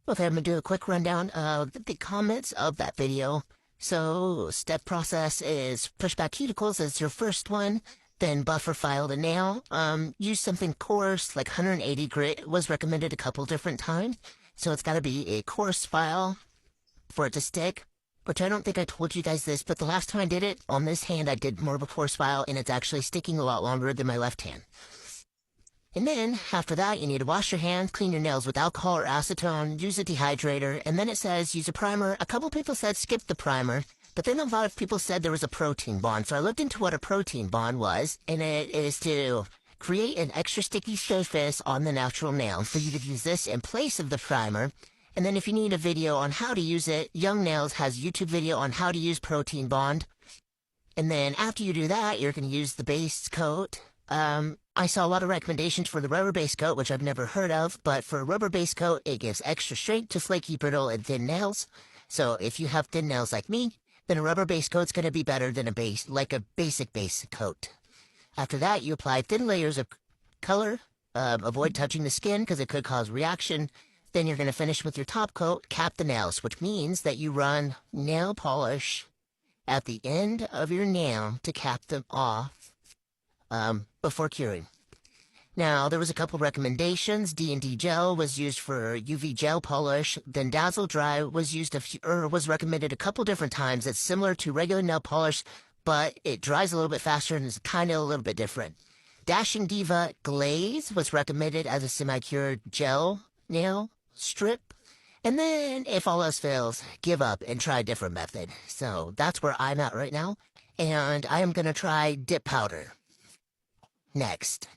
Okay, I'm gonna do a quick rundown of the comments of that video. So, step process is push back cuticles as your first one, then buffer file the nail. Use something coarse, like 180 grit was recommended a couple different times. So it's gotta be a coarse file for it to stick. Which I don't think I told you guys this, but the last time I did it, on this hand I did more of a coarse file, and it's actually sticking a lot longer than my left hand. And then, after that, you need to wash your hands, clean your nails with alcohol or acetone, use a dehydrator, and then it says use a primer. A couple people said skip the primer, but then a lot of people said there was a protein bond. So I looked into what a protein bond was, and it is to create an extra sticky surface on the natural nail. So you could use this in place of the primer. And then if you need a video on how to use it, Young Nails has a YouTube video on how to use protein bond. And then after you do that, you're going to use the base coat. I saw a lot of recommendations for the rubber base coat, which I've never heard of, but for a rubber base coat, it gives extra strength to flaky, brittle, and thin nails. So if you have thin nails like me, then a rubber base coat's going to be better than a basic base coat. After that, you apply thin layers of color. Avoid touching the skin because it could cause reaction. Then you're going to finish with your top coat, cap the nails, which means that you run nail polish at the end of your nail to cap them off before curing. Now, there was a couple recommendations. D&D gel was used for UV gel polish. Then Dazzle Dry was was recommended a couple different times. It's similar to regular nail polish, but it dries a little bit faster and is kind of a little bit different. Dashing Diva Glaze was recommended as a semi-cured gel nail strip. And then, if all else fails, give up and try a different method. So that's where I'm at right now. And I am going to try dip powder next.